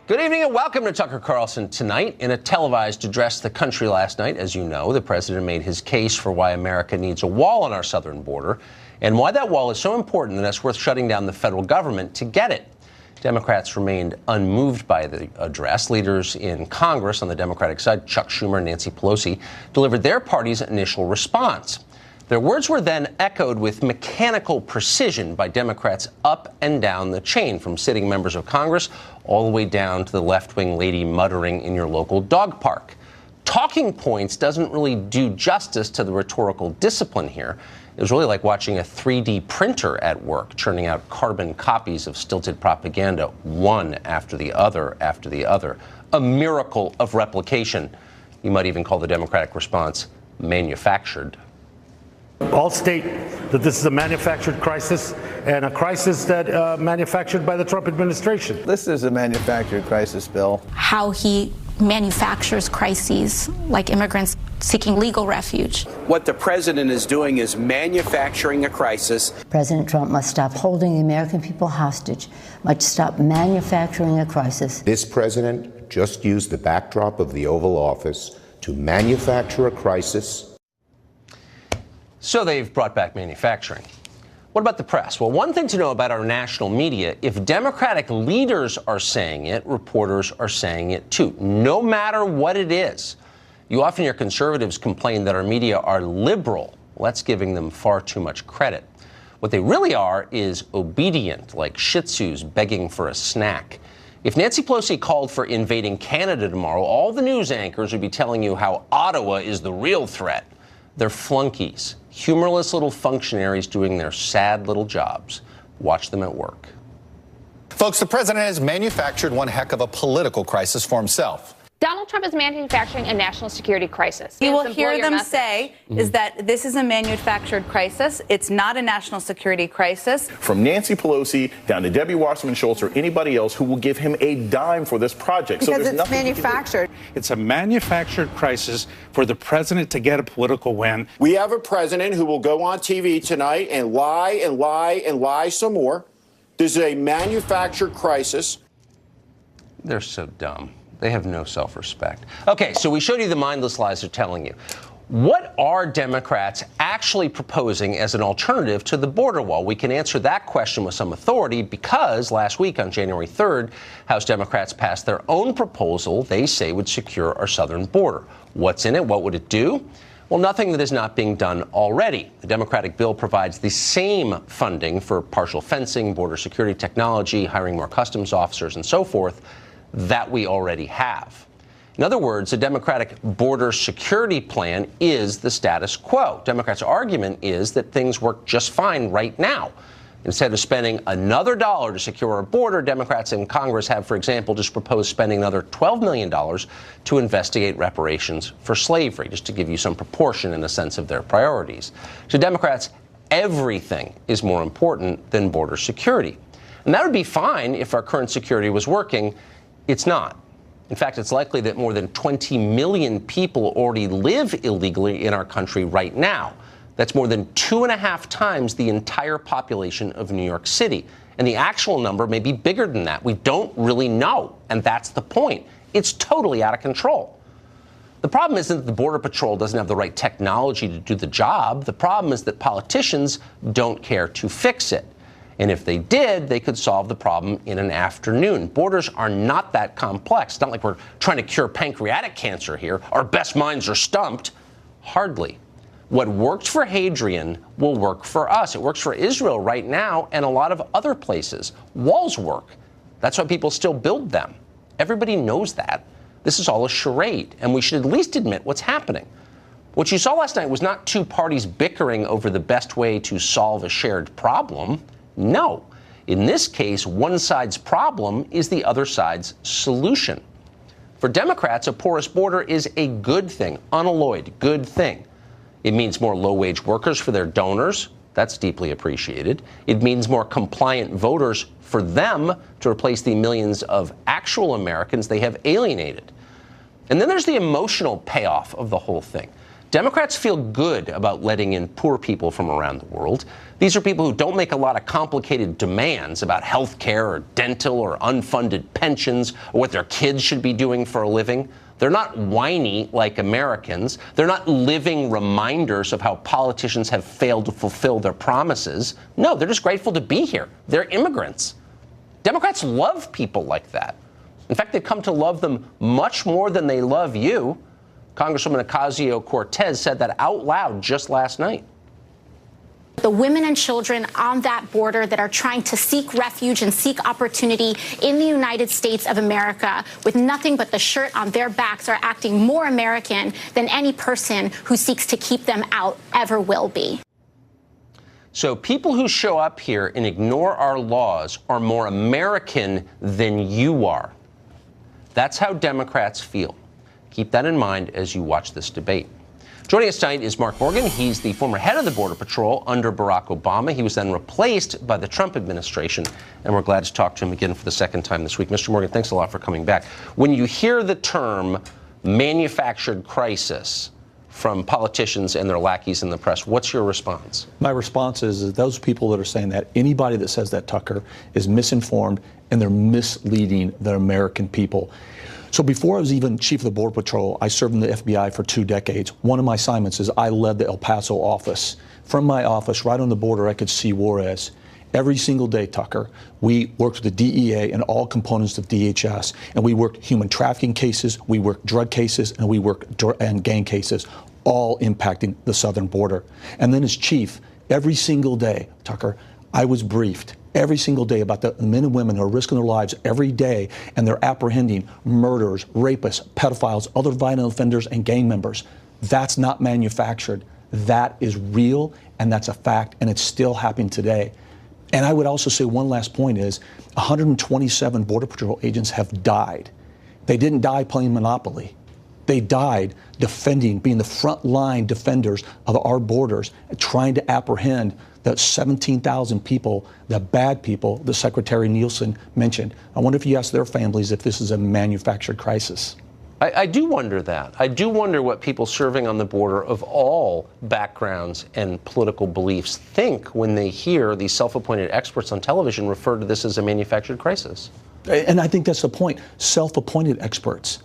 Good evening and welcome to Tucker Carlson Tonight. In a televised address to the country last night, as you know, the president made his case for why America needs a wall on our southern border and why that wall is so important that it's worth shutting down the federal government to get it. Democrats remained unmoved by the address. Leaders in Congress on the Democratic side, Chuck Schumer and Nancy Pelosi, delivered their party's initial response. Their words were then echoed with mechanical precision by Democrats up and down the chain, from sitting members of Congress all the way down to the left-wing lady muttering in your local dog park. Talking points doesn't really do justice to the rhetorical discipline here. It was really like watching a 3D printer at work, churning out carbon copies of stilted propaganda, one after the other after the other. A miracle of replication. You might even call the Democratic response manufactured. All state that this is a manufactured crisis and a crisis that manufactured by the Trump administration. This is a manufactured crisis, Bill. How he manufactures crises like immigrants seeking legal refuge. What the president is doing is manufacturing a crisis. President Trump must stop holding the American people hostage, must stop manufacturing a crisis. This president just used the backdrop of the Oval Office to manufacture a crisis. So they've brought back manufacturing. What about the press? Well, one thing to know about our national media, if Democratic leaders are saying it, reporters are saying it too, no matter what it is. You often hear conservatives complain that our media are liberal. Well, that's giving them far too much credit. What they really are is obedient, like Shih Tzus begging for a snack. If Nancy Pelosi called for invading Canada tomorrow, all the news anchors would be telling you how Ottawa is the real threat. They're flunkies, humorless little functionaries doing their sad little jobs. Watch them at work. Folks, the president has manufactured one heck of a political crisis for himself. Donald Trump is manufacturing a national security crisis. You will hear them say is that this is a manufactured crisis. It's not a national security crisis. From Nancy Pelosi down to Debbie Wasserman Schultz or anybody else who will give him a dime for this project. Because so there's it's nothing manufactured. It's a manufactured crisis for the president to get a political win. We have a president who will go on TV tonight and lie and lie and lie some more. This is a manufactured crisis. They're so dumb. They have no self-respect. Okay, so we showed you the mindless lies they're telling you. What are Democrats actually proposing as an alternative to the border wall? We can answer that question with some authority because last week on January 3rd, House Democrats passed their own proposal they say would secure our southern border. What's in it? What would it do? Well, nothing that is not being done already. The Democratic bill provides the same funding for partial fencing, border security technology, hiring more customs officers, and so forth that we already have. In other words, the Democratic border security plan is the status quo. Democrats' argument is that things work just fine right now. Instead of spending another dollar to secure our border, Democrats in Congress have, for example, just proposed spending another $12 million to investigate reparations for slavery, just to give you some proportion in a sense of their priorities. To Democrats, everything is more important than border security. And that would be fine if our current security was working. It's not. In fact, it's likely that more than 20 million people already live illegally in our country right now. That's more than 2.5 times the entire population of New York City. And the actual number may be bigger than that. We don't really know. And that's the point. It's totally out of control. The problem isn't that the Border Patrol doesn't have the right technology to do the job. The problem is that politicians don't care to fix it. And if they did, they could solve the problem in an afternoon. Borders are not that complex. It's not like we're trying to cure pancreatic cancer here. Our best minds are stumped. Hardly. What worked for Hadrian will work for us. It works for Israel right now and a lot of other places. Walls work. That's why people still build them. Everybody knows that. This is all a charade, and we should at least admit what's happening. What you saw last night was not two parties bickering over the best way to solve a shared problem. No. In this case, one side's problem is the other side's solution. For Democrats, a porous border is a good thing, unalloyed good thing. It means more low-wage workers for their donors. That's deeply appreciated. It means more compliant voters for them to replace the millions of actual Americans they have alienated. And then there's the emotional payoff of the whole thing. Democrats feel good about letting in poor people from around the world. These are people who don't make a lot of complicated demands about health care or dental or unfunded pensions or what their kids should be doing for a living. They're not whiny like Americans. They're not living reminders of how politicians have failed to fulfill their promises. No, they're just grateful to be here. They're immigrants. Democrats love people like that. In fact, they've come to love them much more than they love you. Congresswoman Ocasio-Cortez said that out loud just last night. The women and children on that border that are trying to seek refuge and seek opportunity in the United States of America with nothing but the shirt on their backs are acting more American than any person who seeks to keep them out ever will be. So people who show up here and ignore our laws are more American than you are. That's how Democrats feel. Keep that in mind as you watch this debate. Joining us tonight is Mark Morgan. He's the former head of the Border Patrol under Barack Obama. He was then replaced by the Trump administration, and we're glad to talk to him again for the second time this week. Mr. Morgan, thanks a lot for coming back. When you hear the term manufactured crisis from politicians and their lackeys in the press, what's your response? My response is that those people that are saying that, anybody that says that, Tucker, is misinformed, and they're misleading the American people. So before I was even chief of the Border Patrol, I served in the FBI for 2 decades. One of my assignments is I led the El Paso office. From my office, right on the border, I could see Juarez. Every single day, Tucker, we worked with the DEA and all components of DHS, and we worked human trafficking cases, we worked drug cases, and we worked and gang cases, all impacting the southern border. And then as chief, every single day, Tucker, I was briefed every single day about the men and women who are risking their lives every day, and they're apprehending murderers, rapists, pedophiles, other violent offenders, and gang members. That's not manufactured. That is real, and that's a fact, and it's still happening today. And I would also say one last point is 127 Border Patrol agents have died. They didn't die playing Monopoly. They died defending, being the front-line defenders of our borders, trying to apprehend the 17,000 people, the bad people that Secretary Nielsen mentioned. I wonder if you ask their families if this is a manufactured crisis. I do wonder that. I do wonder what people serving on the border of all backgrounds and political beliefs think when they hear these self-appointed experts on television refer to this as a manufactured crisis. And I think that's the point. Self-appointed experts.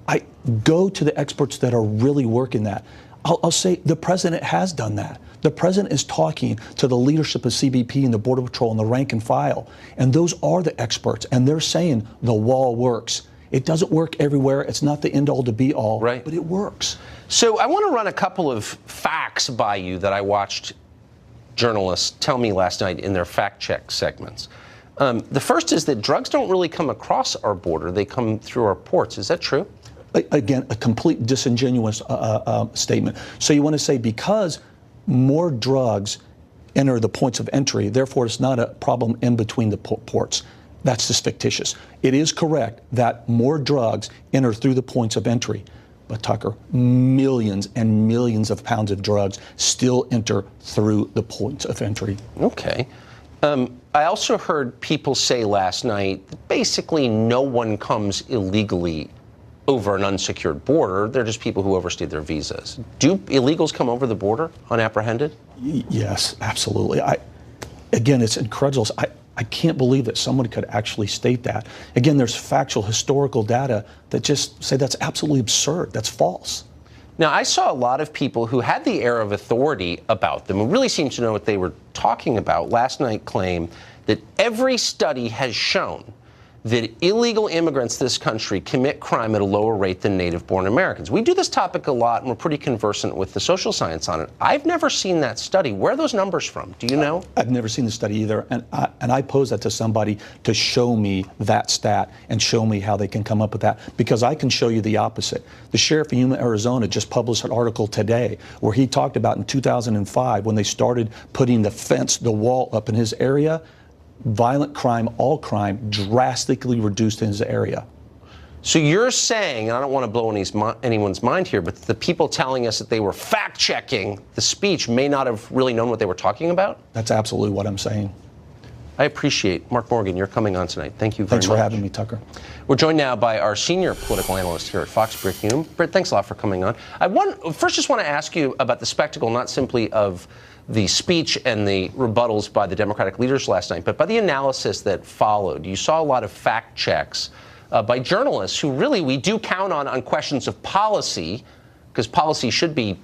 I go to the experts that are really working that. I'll say the president has done that. The president is talking to the leadership of CBP and the Border Patrol and the rank and file. And those are the experts. And they're saying the wall works. It doesn't work everywhere. It's not the end all to be all, right, but it works. So I want to run a couple of facts by you that I watched journalists tell me last night in their fact check segments. The first is that drugs don't really come across our border. They come through our ports. Is that true? Again, a complete disingenuous statement. So you want to say because more drugs enter the points of entry, therefore it's not a problem in between the ports. That's just fictitious. It is correct that more drugs enter through the points of entry. But Tucker, millions and millions of pounds of drugs still enter through the points of entry. Okay. I also heard people say last night that basically no one comes illegally over an unsecured border. They're just people who overstayed their visas. Do illegals come over the border unapprehended? Yes, absolutely. Again, it's incredulous. I can't believe that someone could actually state that. Again, there's factual, historical data that just say that's absolutely absurd. That's false. Now, I saw a lot of people who had the air of authority about them, who really seemed to know what they were talking about, last night claim that every study has shown that illegal immigrants to this country commit crime at a lower rate than native-born Americans. We do this topic a lot, and we're pretty conversant with the social science on it. I've never seen that study. Where are those numbers from? Do you know? I've never seen the study either, and I pose that to somebody to show me that stat and show me how they can come up with that, because I can show you the opposite. The sheriff of Hume, Arizona, just published an article today where he talked about in 2005 when they started putting the fence, the wall up in his area, violent crime, all crime, drastically reduced in his area. So you're saying, and I don't want to blow anyone's mind here, but the people telling us that they were fact-checking the speech may not have really known what they were talking about? That's absolutely what I'm saying. I appreciate, Mark Morgan, you're coming on tonight. Thank you very much. Thanks for having me, Tucker. We're joined now by our senior political analyst here at Fox, Brit Hume. Brit, thanks a lot for coming on. First just want to ask you about the spectacle, not simply of the speech and the rebuttals by the Democratic leaders last night, but by the analysis that followed. You saw a lot of fact checks by journalists who really we do count on questions of policy, because policy should be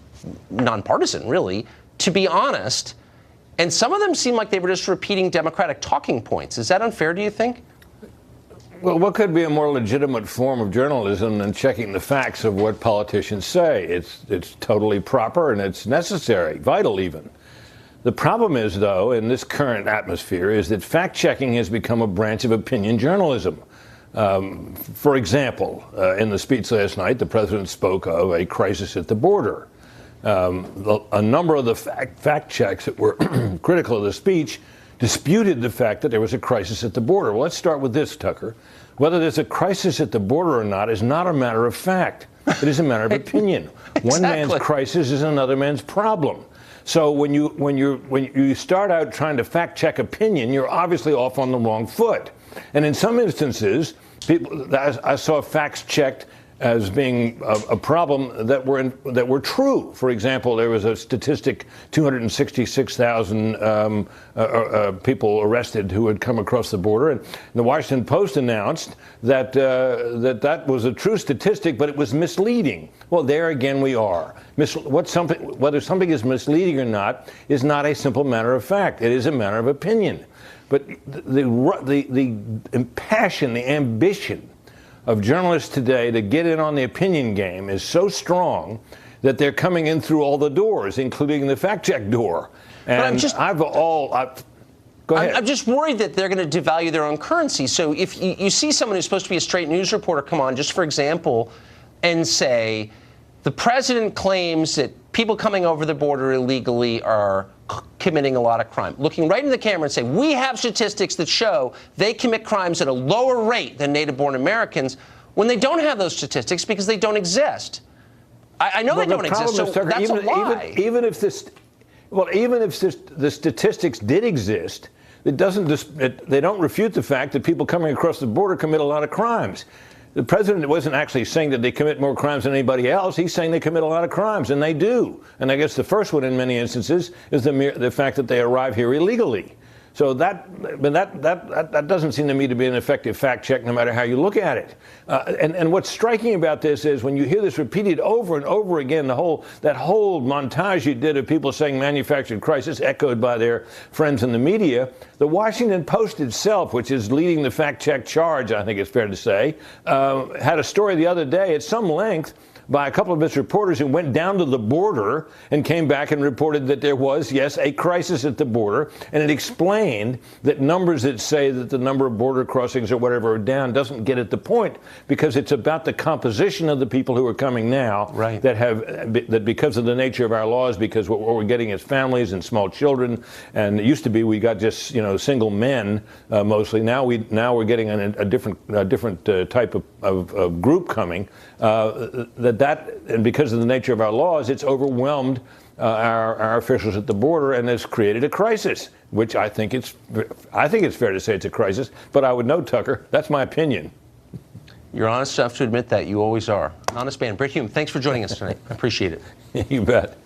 nonpartisan, really, to be honest. And some of them seem like they were just repeating Democratic talking points. Is that unfair, do you think? Well, what could be a more legitimate form of journalism than checking the facts of what politicians say? It's totally proper and it's necessary, vital even. The problem is, though, in this current atmosphere, is that fact-checking has become a branch of opinion journalism. For example, in the speech last night, the president spoke of a crisis at the border. A number of the fact checks that were critical of the speech disputed the fact that there was a crisis at the border. Well, let's start with this, Tucker. Whether there's a crisis at the border or not is not a matter of fact. It is a matter of opinion. Exactly. One man's crisis is another man's problem. So when you start out trying to fact check opinion, you're obviously off on the wrong foot. And in some instances, I saw facts checked as being a problem that were true. For example, there was a statistic: 266,000 people arrested who had come across the border, and the Washington Post announced that that was a true statistic, but it was misleading. Well, there again we are. Whether something is misleading or not is not a simple matter of fact. It is a matter of opinion. But the passion, the ambition of journalists today to get in on the opinion game is so strong that they're coming in through all the doors, including the fact-check door. And go ahead. I'm just worried that they're going to devalue their own currency. So if you see someone who's supposed to be a straight news reporter come on, just for example, and say, the president claims that people coming over the border illegally are committing a lot of crime, looking right in the camera and say, we have statistics that show they commit crimes at a lower rate than native-born Americans, when they don't have those statistics because they don't exist. I know they don't exist, so that's a lie. Even if the statistics did exist, they don't refute the fact that people coming across the border commit a lot of crimes. The president wasn't actually saying that they commit more crimes than anybody else. He's saying they commit a lot of crimes, and they do. And I guess the first one in many instances is the fact that they arrive here illegally. So that doesn't seem to me to be an effective fact check, no matter how you look at it. And what's striking about this is when you hear this repeated over and over again, that whole montage you did of people saying manufactured crisis, echoed by their friends in the media, the Washington Post itself, which is leading the fact check charge, I think it's fair to say, had a story the other day at some length by a couple of its reporters who went down to the border and came back and reported that there was, yes, a crisis at the border. And it explained that numbers that say that the number of border crossings or whatever are down doesn't get at the point, because it's about the composition of the people who are coming now, right, that because of the nature of our laws, because what we're getting is families and small children. And it used to be we got just, single men mostly. Now we're getting a different type of group coming. And because of the nature of our laws, it's overwhelmed our officials at the border, and has created a crisis, which I think it's fair to say it's a crisis. But I would note, Tucker, that's my opinion. You're honest enough to admit that. You always are. Honest man. Brit Hume, thanks for joining us tonight. I appreciate it. You bet.